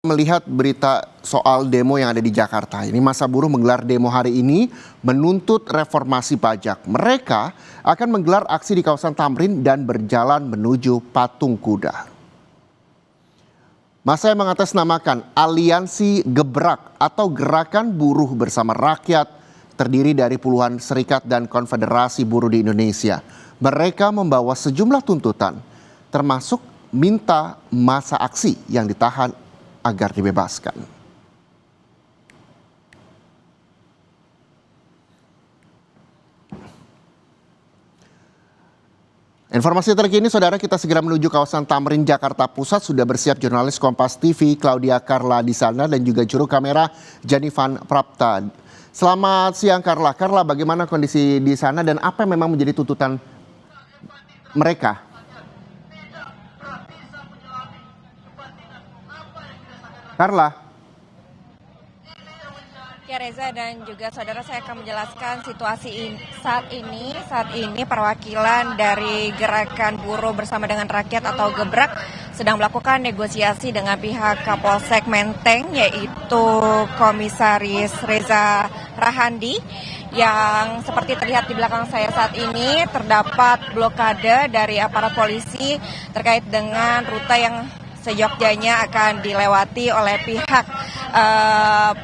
Melihat berita soal demo yang ada di Jakarta, ini massa buruh menggelar demo hari ini menuntut reformasi pajak. Mereka akan menggelar aksi di kawasan Tamrin dan berjalan menuju Patung Kuda. Massa yang mengatasnamakan Aliansi Gebrak atau Gerakan Buruh Bersama Rakyat terdiri dari puluhan serikat dan konfederasi buruh di Indonesia. Mereka membawa sejumlah tuntutan, termasuk minta massa aksi yang ditahan agar dibebaskan. Informasi terkini, saudara, kita segera menuju kawasan Tamrin, Jakarta Pusat. Sudah bersiap jurnalis Kompas TV Claudia Carla di sana dan juga juru kamera Janivan Prapta. Selamat siang, Carla. Carla, bagaimana kondisi di sana dan apa yang memang menjadi tuntutan mereka? Carla. Ya, Reza dan juga saudara, saya akan menjelaskan situasi saat ini perwakilan dari Gerakan Buruh Bersama dengan Rakyat atau Gebrak sedang melakukan negosiasi dengan pihak Kapolsek Menteng, yaitu Komisaris Reza Rahandi, yang seperti terlihat di belakang saya saat ini terdapat blokade dari aparat polisi terkait dengan rute yang seyogyanya akan dilewati oleh pihak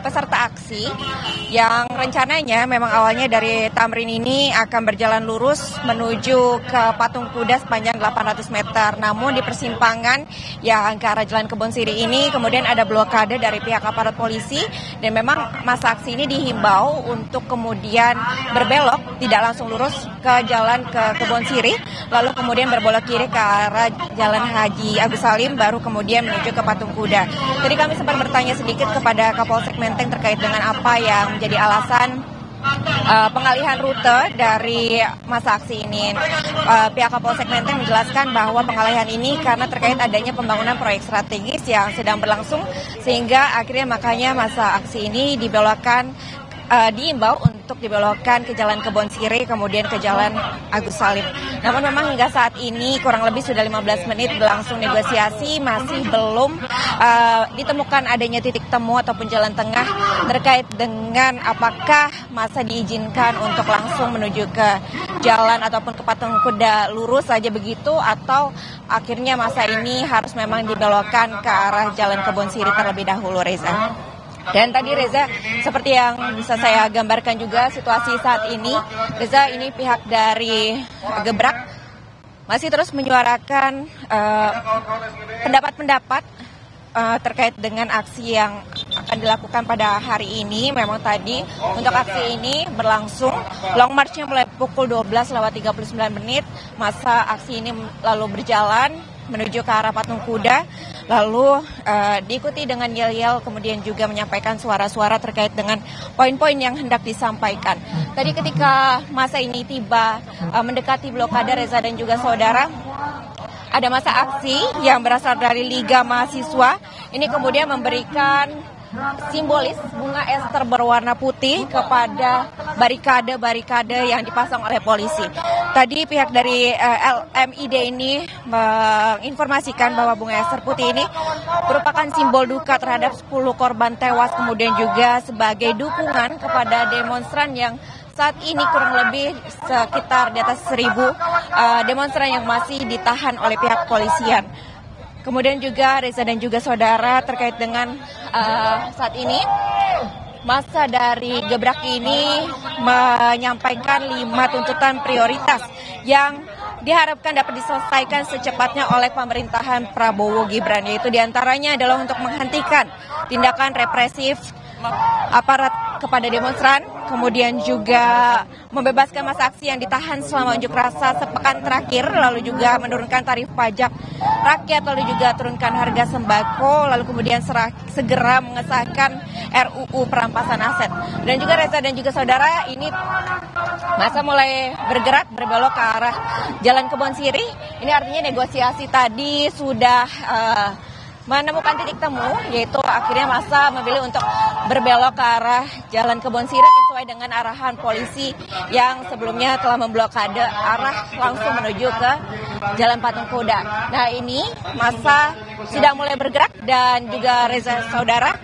peserta aksi yang rencananya memang awalnya dari Tamrin ini akan berjalan lurus menuju ke Patung Kuda sepanjang 800 meter. Namun di persimpangan yang ke arah Jalan Kebonsiri ini kemudian ada blokade dari pihak aparat polisi dan memang masa aksi ini dihimbau untuk kemudian berbelok, tidak langsung lurus ke Jalan ke Kebonsiri, lalu kemudian berbelok kiri ke arah Jalan Haji Agus Salim, baru kemudian menuju ke Patung Kuda. Jadi kami sempat bertanya sedikit kepada Kapolsek Menteng terkait dengan apa yang menjadi alasan pengalihan rute dari masa aksi ini. Pihak Kapolsek Menteng menjelaskan bahwa pengalihan ini karena terkait adanya pembangunan proyek strategis yang sedang berlangsung, sehingga akhirnya makanya masa aksi ini dibelokkan, diimbau untuk dibelokkan ke Jalan Kebonsiri kemudian ke Jalan Agus Salim. Namun memang hingga saat ini kurang lebih sudah 15 menit berlangsung negosiasi, masih belum ditemukan adanya titik temu ataupun jalan tengah terkait dengan apakah masa diizinkan untuk langsung menuju ke jalan ataupun ke Patung Kuda lurus saja begitu, atau akhirnya masa ini harus memang dibelokkan ke arah Jalan Kebonsiri terlebih dahulu, Reza. Dan tadi, Reza, seperti yang bisa saya gambarkan juga situasi saat ini, Reza, ini pihak dari Gebrak masih terus menyuarakan pendapat-pendapat terkait dengan aksi yang akan dilakukan pada hari ini. Memang tadi untuk aksi ini berlangsung long march-nya mulai pukul 12:39, masa aksi ini lalu berjalan menuju ke arah Patung Kuda, lalu diikuti dengan yel-yel, kemudian juga menyampaikan suara-suara terkait dengan poin-poin yang hendak disampaikan. Tadi ketika masa ini tiba mendekati blokade, Reza dan juga saudara, ada masa aksi yang berasal dari Liga Mahasiswa. Ini kemudian memberikan simbolis bunga ester berwarna putih kepada barikade-barikade yang dipasang oleh polisi. Tadi pihak dari LMID ini menginformasikan bahwa bunga ester putih ini merupakan simbol duka terhadap 10 korban tewas, kemudian juga sebagai dukungan kepada demonstran yang saat ini kurang lebih sekitar di atas 1.000 demonstran yang masih ditahan oleh pihak polisian. Kemudian juga Reza dan juga saudara, terkait dengan saat ini masa dari Gebrak ini menyampaikan 5 tuntutan prioritas yang diharapkan dapat diselesaikan secepatnya oleh pemerintahan Prabowo Gibran, yaitu diantaranya adalah untuk menghentikan tindakan represif aparat kepada demonstran, kemudian juga membebaskan masa aksi yang ditahan selama unjuk rasa sepekan terakhir, lalu juga menurunkan tarif pajak rakyat, lalu juga turunkan harga sembako, lalu kemudian segera mengesahkan RUU perampasan aset. Dan juga Reza dan juga saudara, ini masa mulai bergerak berbelok ke arah Jalan Kebonsiri. Ini artinya negosiasi tadi sudah menemukan titik temu, yaitu akhirnya masa memilih untuk berbelok ke arah Jalan Kebonsiri sesuai sesuai dengan arahan polisi yang sebelumnya telah memblokade arah langsung menuju ke Jalan Patung Kuda. Nah, ini massa sudah mulai bergerak dan juga Reza saudara,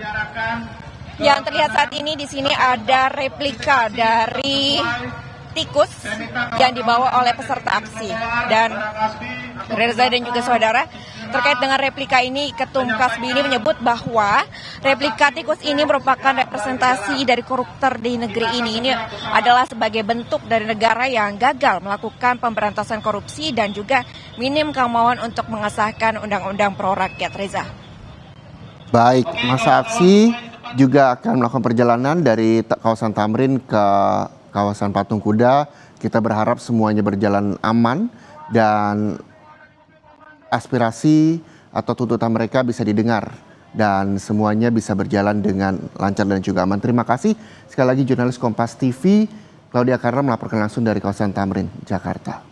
yang terlihat saat ini di sini ada replika dari tikus yang dibawa oleh peserta aksi. Dan Reza dan juga saudara, terkait dengan replika ini, Ketum Kasbi ini menyebut bahwa replika tikus ini merupakan representasi dari koruptor di negeri ini. Ini adalah sebagai bentuk dari negara yang gagal melakukan pemberantasan korupsi dan juga minim kemauan untuk mengesahkan undang-undang pro rakyat. Reza. Baik, masa aksi juga akan melakukan perjalanan dari kawasan Tamrin ke kawasan Patung Kuda. Kita berharap semuanya berjalan aman dan aspirasi atau tuntutan mereka bisa didengar dan semuanya bisa berjalan dengan lancar dan juga aman. Terima kasih sekali lagi jurnalis Kompas TV Claudia Karna melaporkan langsung dari kawasan Tamrin, Jakarta.